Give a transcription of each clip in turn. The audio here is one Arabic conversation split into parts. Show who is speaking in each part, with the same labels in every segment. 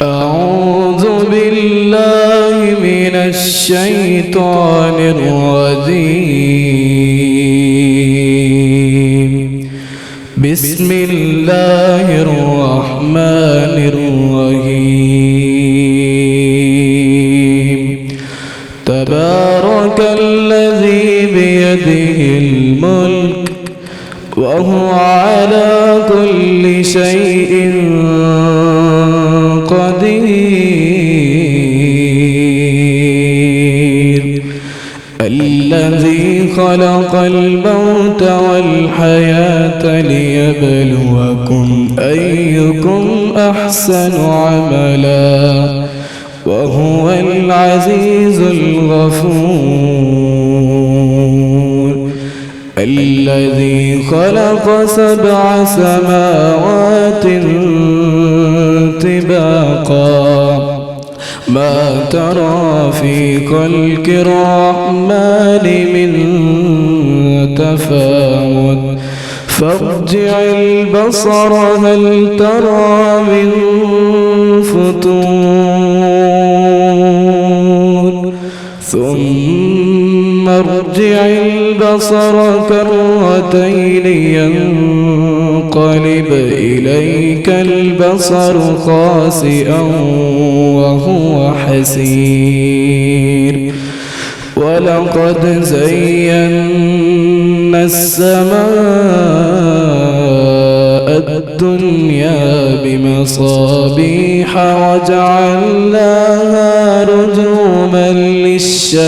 Speaker 1: أعوذ بالله من الشيطان الرجيم. بسم الله الرحمن الرحيم. تبارك الذي بيده الملك وهو على كل شيء قدير. الذي خلق الموت والحياة ليبلوكم أيكم أحسن عملا وهو العزيز الغفور. الذي خلق 7 سماوات طباقا ما ترى في خلق الرحمن من تفاوت فارجع البصر هل ترى من فطور ثم ارجع البصر كرتين ينقلب إليك البصر خاسئا وهو حسير. ولقد زينا السماء الدنيا بمصابيح وجعلناها رجوما للشياطين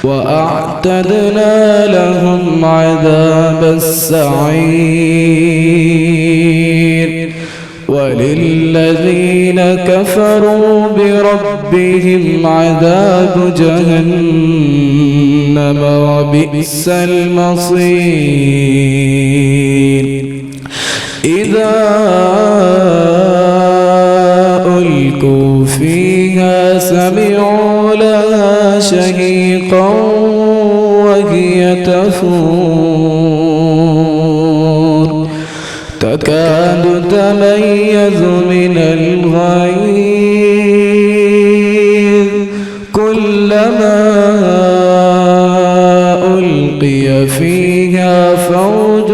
Speaker 1: وأعتدنا لهم عذاب السعير. وللذين كفروا بربهم عذاب جهنم وبئس المصير. إذا ألقوا فيها سمعوا لها شهيقا وهي تفور تكاد تميز من الغيظ كلما ألقي فيها فوج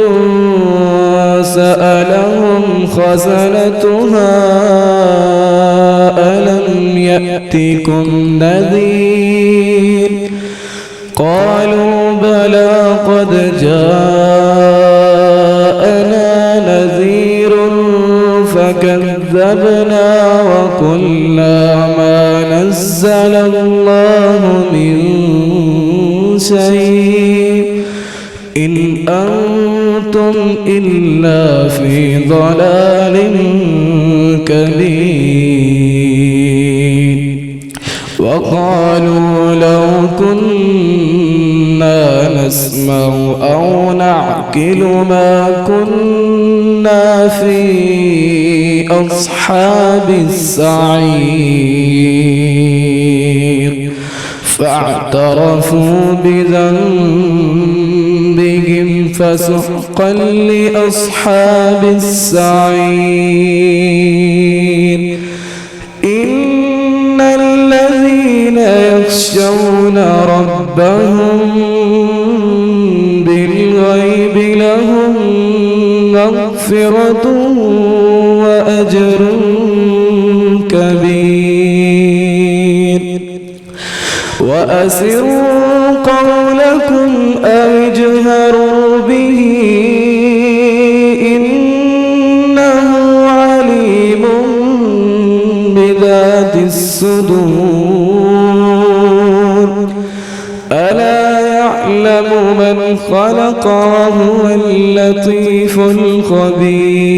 Speaker 1: سألهم خزنتها ألم يأتكم نذير قالوا بلى قد جاءنا نذير فكذبنا وقلنا ما نزل الله من شيء إن أنتم إلا في ضلال كبير. وقالوا لو كنا نسمع أو نعقل ما كنا في أصحاب السعير. فاعترفوا بذنبهم فسحقا لأصحاب السعير. إن الذين يخشون ربهم بالغيب لهم مغفرة وأجر كبير. وأسروا قولكم أو اجهروا به إنه عليم بذات الصدور. ألا يعلم من خلق وهو اللطيف الخبير.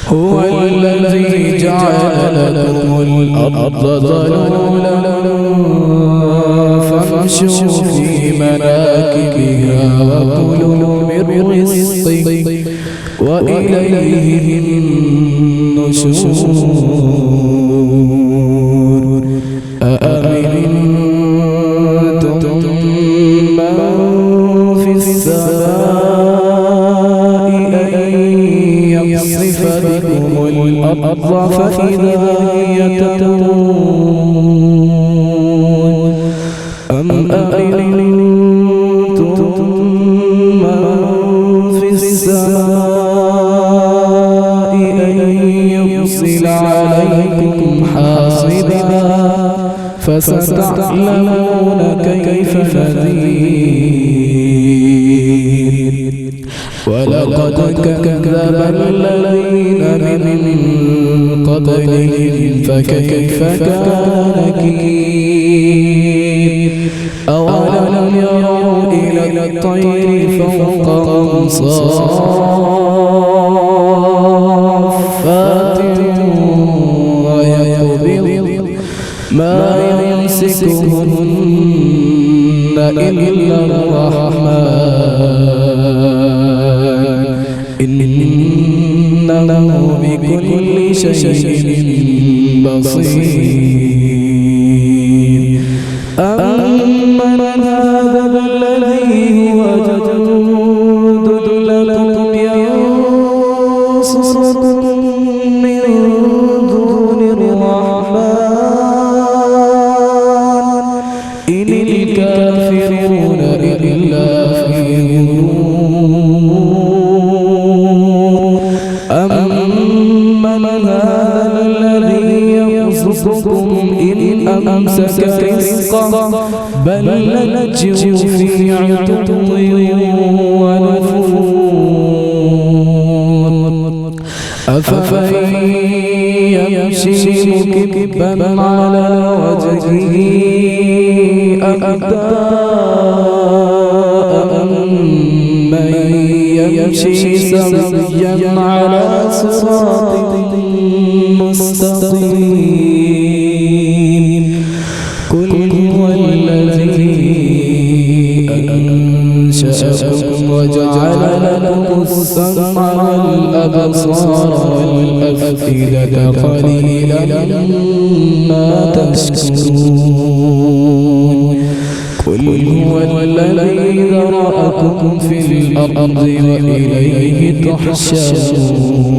Speaker 1: هو الذي جعل لكم الأرض ذلولا فامشوا في مناكبها وكلوا من رزقه وإليه النشور. أأمنتم من في السماء أن يخسف بكم الأرض فإذا هي تمور أم أمنتم من في السماء أن يرسل عليكم حاصبا فستعلمون كيف نذير ولقد كذب الذين من قبلهم فكيف كان نكير أولم يروا إلى الطير فوقهم صافات ويقبض ما يمسكهن إلا الرحمن إنه بكل شيء بصير أمن هذا الذي هو جند لكم ينصركم من دون الرحمن إن الكافرون إلا في غرور أمن هذا الذي يرزقكم إن أمسك رزقه بل لجوا في عتو ونفور أفمن يمشي مكبا على وجهه أهدى أمن يمشي سويا على صراط مستقيم قل هو الذي أنشأكم وجعل لكم السمع والأبصار والأفئدة قليلا ما تشكرون قل هو الذي ذرأكم في الأرض وإليه تحشرون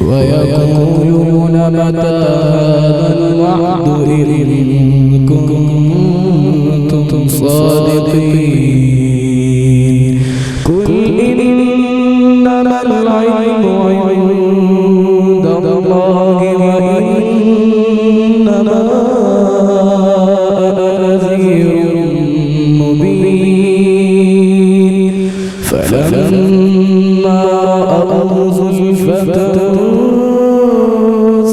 Speaker 1: ويقولون متى هذا الوعد إن كنتم صادقين قل إنما العلم عند الله وإنما أنا نذير مبين فلما رأوا زلفة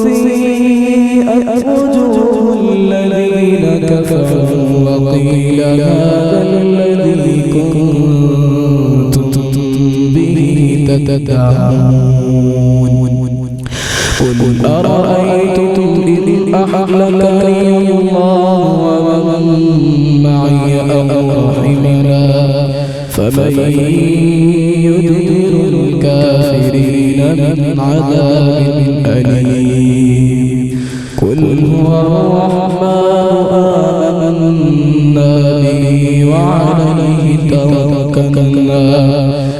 Speaker 1: سيئت وجوه الذين كفروا وقيل هذا الذي كنتم به تدعون قل أرأيتم إن أهلكني الله ومن معي أو رحمنا فمن يجير الكافرين من عذاب أليم قل هو الرحمن آمنا به وعليه توكلنا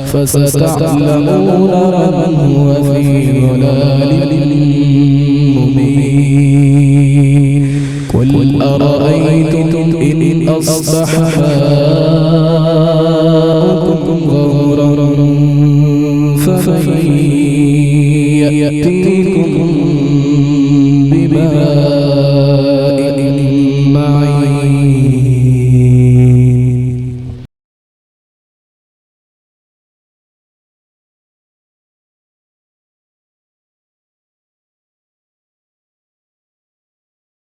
Speaker 1: فستعلمون من هو في ضلال مبين قل أرأيتم إن أصبح ماؤكم غورا فمن يأتي